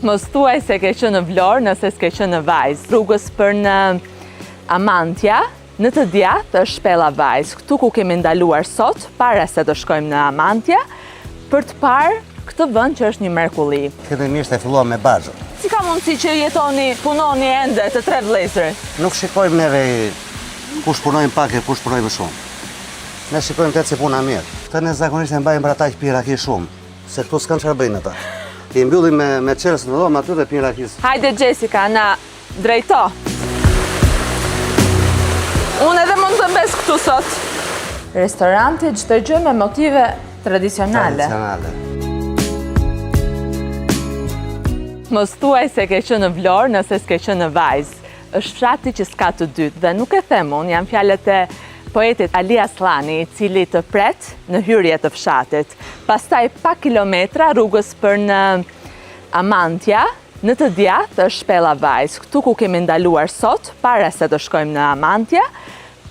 Mos thuaj se ke qenë në Vlorë nëse s'ke qenë në Vajzë. Rrugës për në Amantja, në të djathtë është shpella Vajzë. Këtu ku kemi ndaluar sot, para se të shkojmë në Amantja, për të parë këtë vend që është një mrekulli. Fillimisht e filluam me Baxhën. Si ka mundësi që punoni ende të tre vëllezër? Nuk shikojmë neve kush punojmë pak e kush punojmë shumë. Ne shikojmë të si puna mirë. Këtë ne zakonisht e mbajmë për ata që pinë raki shumë, se këtu s'kanë çfarë bëjnë ata. I mbyllim me çelës në dhomë aty dhe pinë rakis. Hajde Jessica, na drejto. Unë edhe mund të mbes këtu sot. Restoranti çdo gjë me motive tradicionale. Mos thuaj se ke qenë në Vlorë nëse s'ke qenë në Vajzë. Është fshati që s'ka të dytë dhe nuk e them unë, janë fjalët e poetit Ali Aslani, i cili të pret në hyrje të fshatit. Pastaj pak kilometra rrugës për në Amantja, në të djathtë është shpella Vajzë. Këtu ku kemi ndaluar sot, para se të shkojmë në Amantja,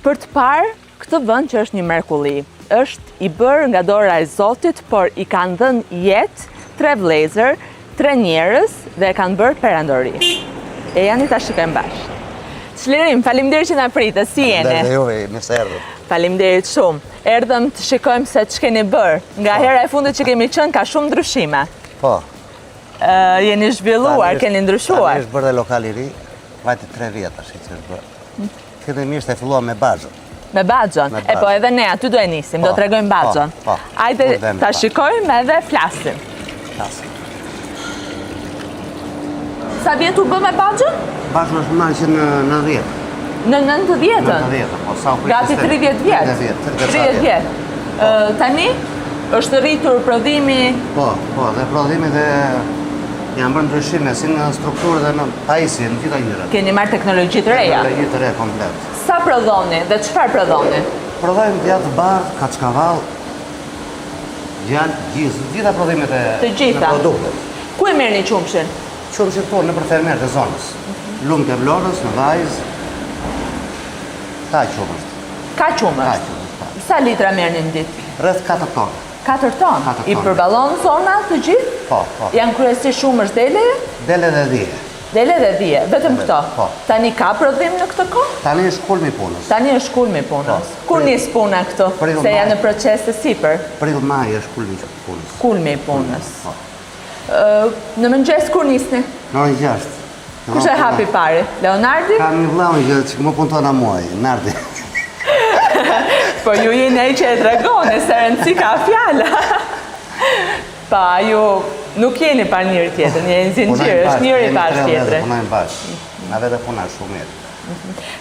për të parë këtë vend që është një mrekulli. Është i bërë nga dora e Zotit, por i kanë dhënë jetë tre vëllezër, tre njerëz dhe e kanë bërë perandori. E janë ta shikojmë bashkë. Çlirim, faleminderit që na pritët, si jeni? Dhe juve, mirë se erdhët. Faleminderit shumë. Erdhëm të shikojmë se ç'keni bërë. Nga hera e fundit që kemi qenë ka shumë ndryshime. Po. Jeni zhvilluar, keni ndryshuar. Tani është bërë dhe lokal i ri, vajti 3 vjet tash që është bërë. Fillimisht e filluam me Baxhën. Me Baxhën. E po edhe ne aty do e nisim, do t'rregojmë Baxhën. Hajde ta shikojmë edhe flasim. Sa vjet u bë me Baxhën? Baxhën është marrë që në 90. Në 90-ën? Në 90, po sa u pritë. Gati 30 vjet? 30 vjet. Tani është rritur prodhimi? Po, dhe prodhimi dhe janë bërë ndryshime si në strukturë dhe në pajisje, në gjitha njërat. Keni marrë teknologji të reja? Teknologji të reja komplet. Sa prodhoni dhe çfarë prodhoni? Prodhojmë djathtë bardh, kaçkavall, djalë, gjitha prodhimet e produktet. Ku e merrni qumshin? Qumshin këtu nëpër fermerët e zonës. Lumë të Vlorës, në Vajzë. Ka qumësht. Ka qumësht? Sa litra merrni në ditë? Rreth 4 tonë. 4 tonë? I përballon zona të gjithë? Po. Janë kryesisht shumësh dele? Dele dhe dhije. Dele dhe dhije, vetëm këto? Po. Tani ka prodhim në këtë kohë? Tani është kulmi i punës. Tani është kulmi i punës. Kur nis puna këtu? Se janë në proces të sipër? Prill maj është kulmi i punës. Kulmi i punës. Në mëngjes kur nisni? Në orën 6. Kush e hapi pari? Leonardi? Kam një vëlla që më punton muaj, Nardi. Po ju jeni ai që e tregoni se rëndësi ka fjala. Pa, ju nuk jeni pa njëri tjetrin, jeni zinxhir, është njëri pas tjetri. Punojmë bashkë. Na vetë puna shumë mirë.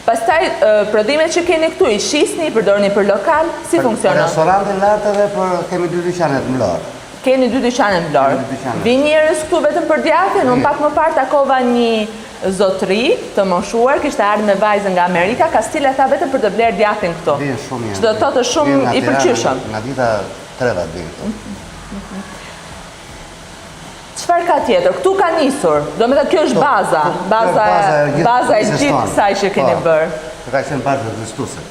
Pastaj prodhimet që keni këtu i shisni, i përdorni për lokal, si funksionon? Për restorantin lart edhe kemi 2 dyqane në Vlorë. Keni 2 dyqane në Vlorë. Vin njerëz këtu vetëm për djathin, unë pak më parë takova një zotëri të moshuar, kishte ardhur me vajzën nga Amerika, ka stil e tha vetëm për të blerë djathin këtu. Vjen shumë mirë. Çdo të thotë shumë i pëlqyeshëm. Nga dita 3 vjen. Çfarë ka tjetër? Këtu ka nisur. Domethënë kjo është baza. Baza e gjithë kësaj që keni bërë. Ka qenë bazë ekzistuese.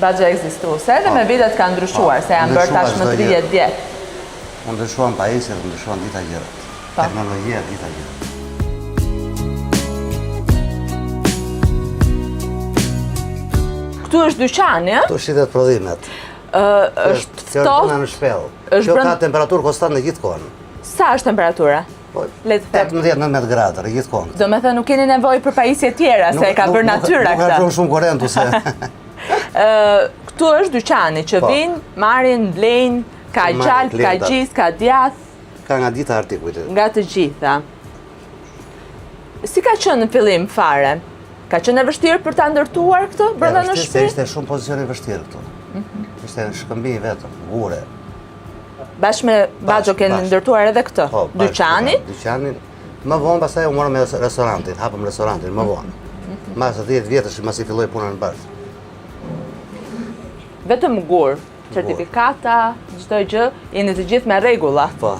Baza ekzistuese, edhe me vitet ka ndryshuar, se janë bërë tashmë 30 vjet. Unë ndryshuan pajisjet, ndryshuan dita gjërat. Teknologjia, dita gjërat. Këtu është dyqani, ë? Këtu shitet prodhimet. Është ftohtë. Kjo është në shpellë. Kjo ka temperaturë konstante në gjithë kohën. Sa është temperatura? 18-19 gradë gjithë kohën. Do me thënë nuk keni nevojë për pajisje tjera, se e ka bërë natyra këta. Nuk ka shumë korrentu se. Këtu është dyqani që vinë, marrin, blejnë, ka gjalp, ka gjith, ka djath. Ka nga gjitha artikujt. Nga të gjitha. Si ka qenë në fillim fare? Ka qenë e vështirë për ta ndërtuar këtë brenda në shtëpi? Ishte shumë pozicione vështirë këtu. Ishte shkëmbi vetëm, gure. Bashkë me Baxhën keni ndërtuar edhe këtë? Dyqanin? Dyqanin. Më vonë pastaj u morëm me restorantin, hapëm restorantin më vonë. Mas 10 vjetësh masi filloi puna në Baxhë. Vetëm gur, certifikata, çdo gjë, jeni të gjithë me rregulla. Po.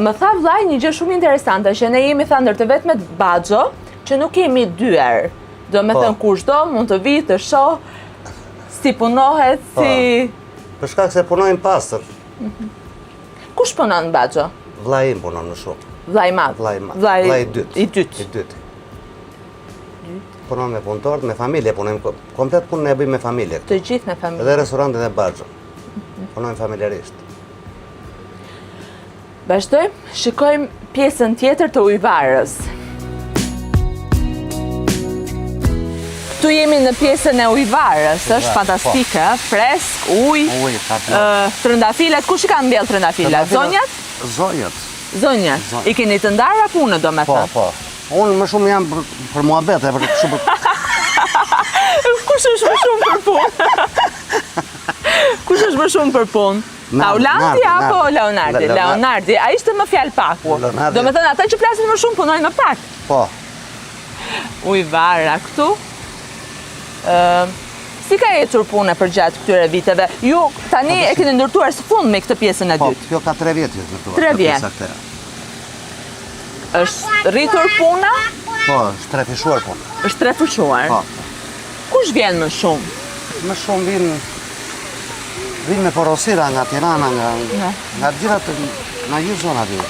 Më tha vllai një gjë shumë interesante, që ne jemi thënë të vetmet Baxhë, që nuk kemi dyer. Do me thënë kushdo mund të vi të shoh si punohet, si... Për shkak se punojnë pastër. Kush punon në Baxhë? Vllai im punon më shumë. Vllai i madh. Vllai i dytë. I dytë. I dytë. Punon me punëtorët, me familje, punojmë komplet punën e bëjmë me familje. Të gjithë me familje. Edhe restorantet e Baxhën. Punojmë familjarisht. Vazhdojmë, shikojmë pjesën tjetër të ujvarës. Këtu jemi në pjesën e ujvarës, është fantastike, fresk, ujë, trëndafilat, kush i ka mbjellë trëndafilat? Zonjat? Zonjat. I keni të ndarë punë, do me thënë? Po. Unë më shumë jam për muhabete, për shumë... Kush është më shumë për punë? Kush është më shumë për punë? Aulandi apo Leonardi? Leonardi, a ishte më fjalë pak? Do me thënë, ata që flasin më shumë punojnë më pak? Po. Ujvara këtu. Si ka ecur puna për gjatë këtyre viteve? Ju tani e keni ndërtuar së fund me këtë pjesën e dytë? Po, kjo ka 3 vjetë ndërtuar. 3 vjetë. Është rritur puna? Po, është trefishuar puna. Është trefishuar? Po. Kush vjen më shumë? Më shumë vinë me porosira nga Tirana, nga gjithat, nga gjithë zonat vinë.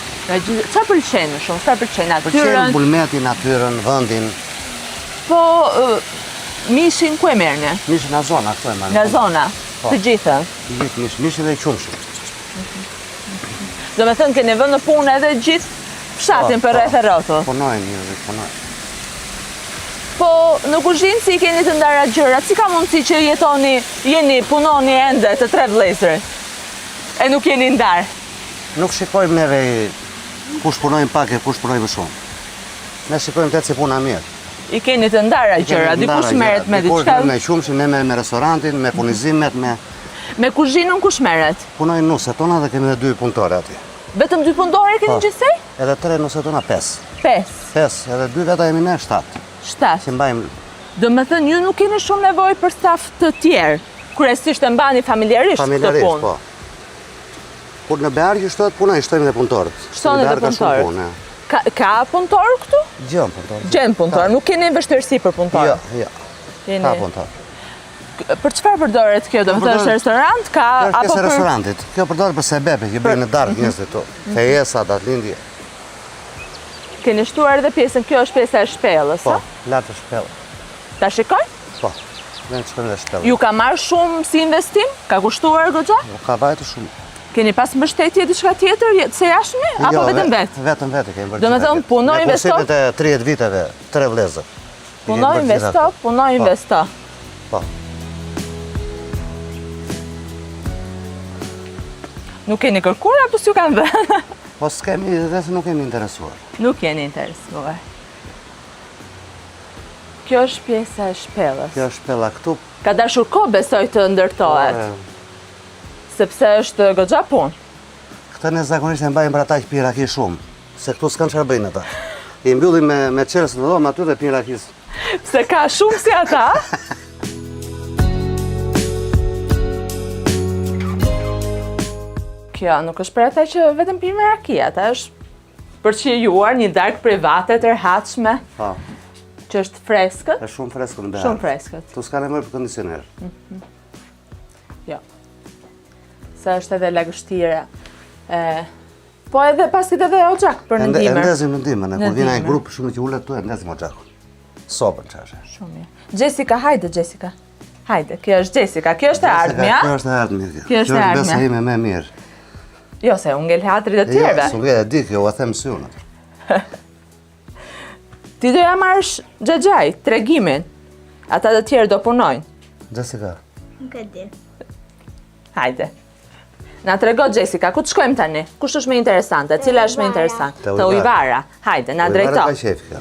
Qa pëlqenë më shumë? Qa pëlqenë natyrën? Pëlqenë bulmeti, natyrën, vëndin. Po, mishin ku e merrni? Mishin nga zona, këto e marrë. Nga zona? Të gjithë? Të gjithë mishin dhe i qumshim. Do me thënë, keni vënë në punë edhe gjithë fshatin për rreth e rrotull? Punojnë, punojnë. Po, në kuzhinë si keni të ndara gjërat, si ka mundësi që punoni ende të 3 vëllezër? E nuk jeni ndarë? Nuk shikojmë neve kush punojnë pak e kush punojnë më shumë. Ne shikojmë të si puna mirë. I keni të ndara gjërat, dikush merret me diçka? Dikush me qumshin, ne me restorantin, me punizimet, me... Me kuzhinën kush merret? Punojnë nuset tona dhe kemi dhe 2 punëtore ati. Vetëm 2 punëtore keni gjithsej? Edhe 3 nuset tona 5. 5? 5, edhe 2 veta jemi ne 7. 7? Që mbajmë... Do me thënë, ju nuk keni shumë nevojë për staf të tjerë, kryesisht e mbani familjarisht këtë punë? Familjarisht, po. Kur në Beargjë shtojnë puna, i shtojmë dhe punëtorët. Shtojnë dhe punëtorët. Ka punëtorë këtu? Gjënë punëtorë. Gjënë punëtorë, nuk keni vështirësi për punëtorë? Jo. Ka punëtorë. Për çfarë përdoret kjo? Do me thënë është restorant? Ka apo për restorantit. Kjo përdoret për sebepe, që bëjnë në darkë njëzit tu. Fejesa, datlindje. Keni shtuar edhe pjesën, kjo është pjesa e shpellës, Po, lartë e shpellë. Ta shikoj? Po, ne në shkojmë dhe shpellë. Ju ka marrë shumë si investim? Ka kushtuar goxha? Ka vajtë shumë. Keni pas mbështetje diçka tjetër se jashtme? Apo vetëm vetë? Vetëm vetë kemi bërë. Do me thënë, puno investo? Me kursimet e 30 viteve, 3 vlezër. Puno investo. Po. Nuk keni kërkuar apo s'ju kanë dhënë? Po s'kemi, dhe se nuk kemi interesuar. Nuk jeni interesuar. Kjo është pjesa e shpellës. Kjo është shpella këtu. Ka dashur kohë besoj të ndërtohet. Sepse është goxha punë. Këta ne zakonisht e mbajmë për ata që pinë raki shumë. Se këtu s'kanë çfarë bëjnë ata. I mbyllim me qelës në dhomë aty dhe pinë rakis. Pse ka shumë si ata? Kjo nuk është për ata që vetëm pinë me raki, ata është përqijuar një darkë private të rehatshme. Po. Që është freskët. Është shumë freskët në Beargjë. Shumë freskët. Tu s'ka nevojë për kondicioner. Jo. Sa është edhe lagështira. Po edhe pasit edhe oxhak për në ndimër. Ndezim në ndimër, kur vina e grupë shumë që ullet tu e ndezim oxhakun. Sopën qashe. Shumë mirë. Jessica, hajde Jessica. Hajde, kjo është Jessica, kjo është e ardhmja. Kjo është e ardhmja. Kjo është e ardhmja. Besa ime me mirë. Jo, se unë ngel hatrit e tjerve. Jo, s'u ngel e di kjo, u a them si unë. Ti do ja marrësh xhaxhaj, tregimin. Ata të tjerë do punojnë. Jessica. Nuk e di. Hajde. Na trego Jessica, ku të shkojmë tani? Kush është më interesante? Cila është më interesante? Te ujvara. Hajde, na drejto. Ujvara ka qef kjo.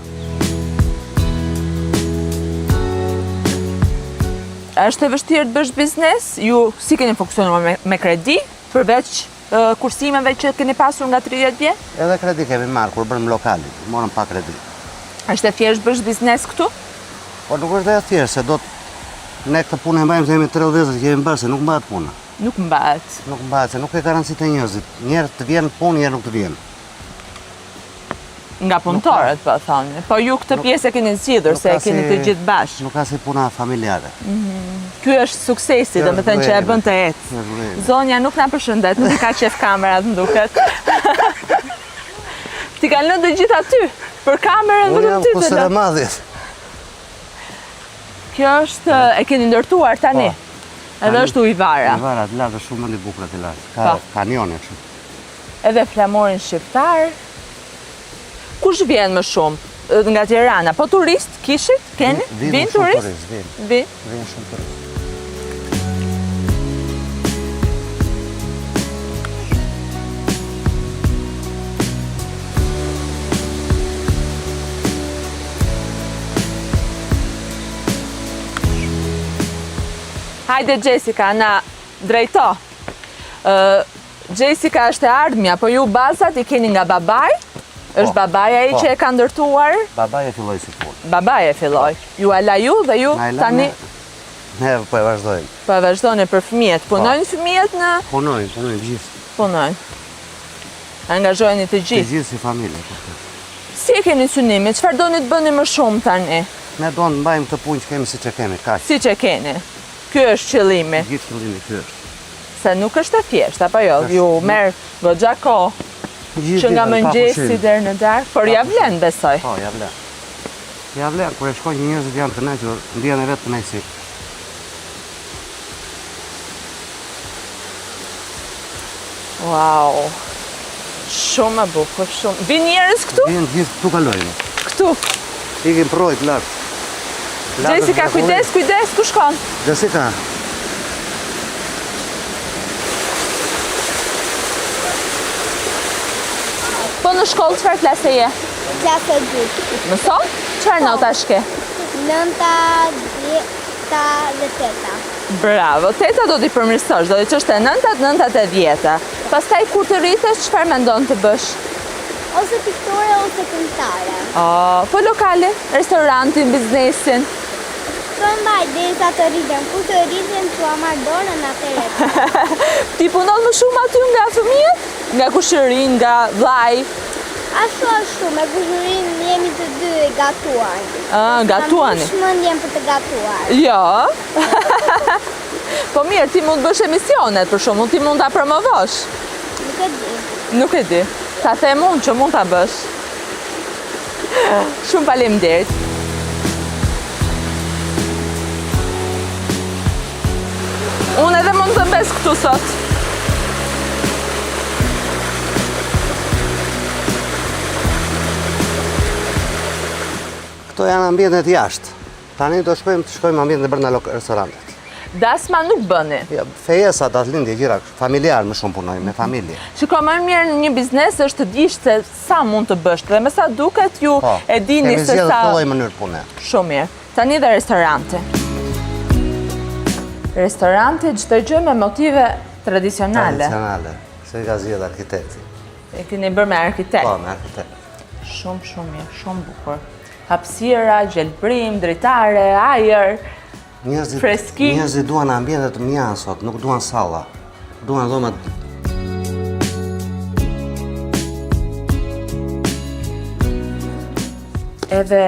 Është e vështirë të bësh biznes? Ju si keni funksionuar me kredi? Përveç kursimeve që keni pasur nga 30 vjet? Edhe kredi kemi marrë kur bërëm lokalit, morëm pa kredi. Është e thjesht bësh biznes këtu? Po nuk është e thjesht, se do të ne këtë punë e mbajmë se jemi 3 vlezër që kemi bërë, se nuk mbahet puna. Nuk mbahet. Nuk mbahet, se nuk e garancit e njerëzit. Njerë të vjen punë, njerë nuk të vjen. Nga punëtorët, po thonë. Po ju këtë pjesë e keni zgjidhur, se e keni të gjithë bashkë. Nuk ka si puna familjare. Ky është suksesi, do me thënë që e bën të ecë. Zonja nuk na përshëndet, nuk i ka qef kamerat më duket. Ti kanë lënë të gjitha ty, për kamerën Unë vetëm jam ty të kusër e lë. madhjet. Kjo është, e keni ndërtuar tani. Edhe është ujvara. Ujvara të lartë, shumë më një bukra të lartë. Po. Ka kanione kështu. Edhe flamorin shqiptar. Kush vjen më shumë? Nga Tirana, po turist kishit? Keni? Vinë shumë turist, vinë. Vinë shumë turist. Hajde Jessica, na drejto. Jessica është e ardhmja, po ju bazat i keni nga babaj? Është babaja i që e ka ndërtuar? Babaj e filloj si punë. Babaj e filloj. Ju ala ju dhe ju tani Ne po e vazhdojmë. po e vazhdojnë për fëmijët. Punojnë fëmijët në... Punojnë gjithë. Punojnë. Angazhojnë të Të gjithë. gjithë si familje. Si e keni synimi? Çfarë doni të bëni më shumë tani? Ne do në mbajmë të punë që kemi si që kemi, kaq. Si që keni? Ky është qëllimi. Gjithë qëllimi ky është. Se nuk është e thjeshtë, apo jo? Ju merr goxha kohë Gjithë që nga ditën, pa mëngjesi pushim. deri në darkë, por ja vlen besoj. Po, ja vlen. Ja vlen, kur e shkojnë njerëzit janë të kënaqur, ndjen e vetë kënaqësi. Wow. Shumë e bukur, shumë. Vin njerëz këtu? Vjen gjithë këtu kalojnë. Këtu. Ikim projt lart. Jessica, kujdes, kujdes, ku shkon? Jessica, Po në shkollë çfarë klase je? Klasë e dytë. Mëson? Çfarë nota shke? 9, 10 dhe 8. Bravo, teta do t'i përmirësosh, do t'i qështë e 9, 9 e 10. Pastaj kur të rritesh, çfarë mendon të bësh? Ose piktore ose këngëtare. Po lokale, restorantin, biznesin. Po mbaj derisa të rritem. Kur të rritem thua marr dorën atëherë. Ti punon më shumë aty nga fëmijët? Nga kushërin, nga vllai? Ashtu, me kushërin jemi të dy e gatuar. Gatuani. Kam shmendjen për të gatuar. Jo. Po mirë, ti mund të bësh emisionet për shumë, ti mund ta promovosh. Nuk e di. Nuk e di. Ta them unë që mund ta bësh. Shumë faleminderit. Unë edhe mund të mbes këtu sot. këto janë ambientet jashtë. Tani do shkojmë ambientet brenda restorantet. Dasma nuk bëni. Jo, fejesa, datëlindje, gjëra, familjar më shumë punojmë, me familje. Shiko, më mirë në një biznes është të dish se sa mund të bësh dhe me sa duket ju e dini se Kemi zgjedhur sa... këtë lloj mënyrë pune. Shumë mirë. Tani dhe restorante. Restorante çdo gjë me motive tradicionale. Tradicionale, se i ka zgjedhur arkitekti. E keni bërë me arkitekt. Po, me arkitekt. Shumë mirë, shumë bukur. Hapësira, gjelbrim, dritare, ajër. Freski. Njerëzit duan ambiente të mjanë sot, nuk duan salla. Duan dhomat. Edhe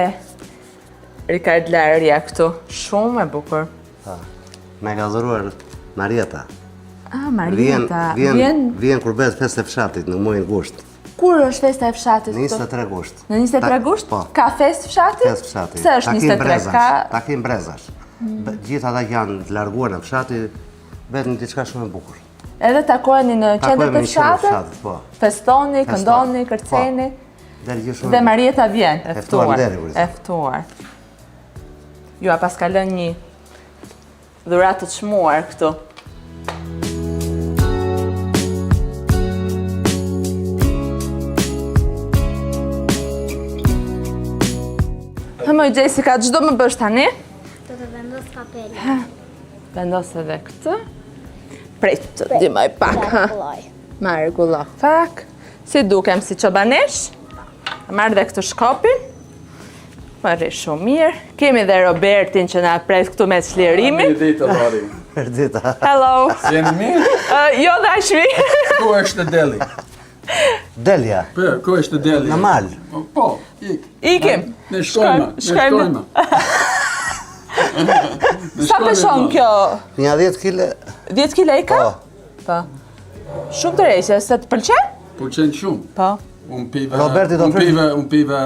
Rikard Larja këtu, shumë e bukur. Me ka dhuruar Marieta. Marieta, Vjen kur bëhet festë e fshatit në muajin gusht. Kur është festa e fshatit? Në 23 gusht. Në 23 gusht? Po. Ka festë fshatit? Festë fshatit. Pse është 23? Takim brezash. Gjithë ata që janë të larguar në fshati, vetë në diçka shumë e bukur. Edhe takoheni në qendër të fshatit? Po. Festoni, këndoni, kërceni. Dhe Marieta vjen, e ftuar. Ju a pas ka lënë një dhuratë të çmuar këtu. Moj Jessica, ç'do më bësh tani? Do të vendos papelin. Vendos edhe këtë. Prit, të dimaj pak. Ma rregullo pak. Si dukem si çobanesh? Marr dhe këtë shkopin. Marri shumë mirë. Kemi dhe Robertin që na pret këtu me çlirimin. Mirëditë, Lori. Mirëditë. Hello. Jeni mirë? Jo dashmi. Ku është deli? Delja. Po, ku është deli? Në mal. Po, ik. Ikim. Ne shkojmë. Sa peshon kjo? Një 10 kg. 10 kg i ka? Po. Shumë të rejqe, se të pëlqen? Pëlqen shumë. Po. Un pive, Roberti do un flet- pive, un pive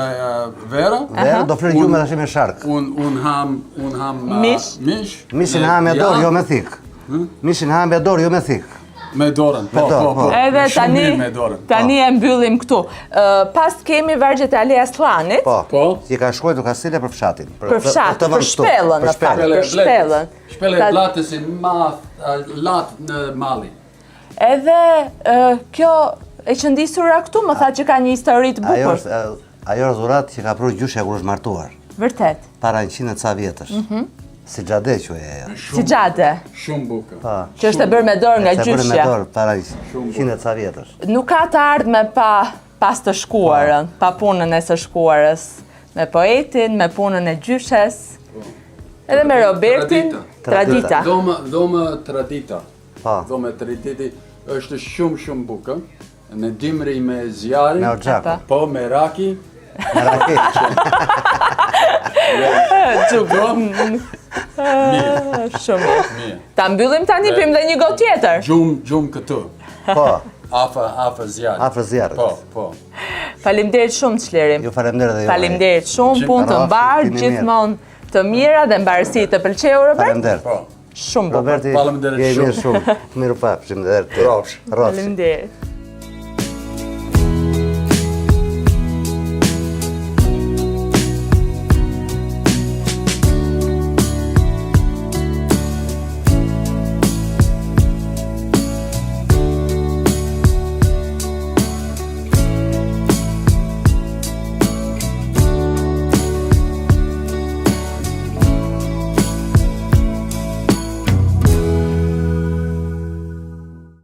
vera. Dhe do flet gjumë tash me shark. Un ham Mish. mish. Mishin ha me dorë, jo me thik. Mishin ha me dorë, jo me thik. Me dorën, po, Me dorë, po, po. po. Edhe Shumë mirë me dorën. tani e mbyllim këtu. Pas kemi vargjet e Alea Slanit. Po. Po. Që ka shkuar Kastile për fshatin. Për fshat, të për vënë këtu, shpellën, për në fakt. shpellën. Për shpellën. Shpele Ta- latë si latë në mali. Edhe kjo e qëndisura këtu më tha që ka një histori të Ajo bukur. është ajo është dhurat që ka pru gjyshja kur është martuar. Vërtet. Para 100 e ca vjetësh. Si xhade quaj ajo. Si xhade, Shumë bukur. Po. që është e bërë me dorë nga Se bërë me gjyshja. dorë para 100 e ca vjetësh. Nuk ka të ardhme pas të shkuarën, pa punën e së shkuarës, me poetin, me punën e gjyshes, edhe me Robertin, tradita. Dhomë tradita. Po. Dhomë traditi është shumë bukur. Në dimri me zjarin. Me oxhak. Apa. Po, me raki. Me rakit. Mirë. Shumë mirë. Mirë. Ta mbyllim tani, pim dhe një gotë tjetër. Gjumë këtu. Po. Afa zjarit. Afër zjarrit. Po. Faleminderit shumë Çlirim. Ju faleminderit edhe ju. Faleminderit shumë, punë të mbarë, Jeni mirë. gjithmonë të mira dhe mbarësi të pëlqeu Robert. Faleminderit. Po. Shumë bukur. Roberti, Faleminderit je mirë shumë. shumë. Miru pafshim. Rrofsh. Rrofsh. Faleminderit.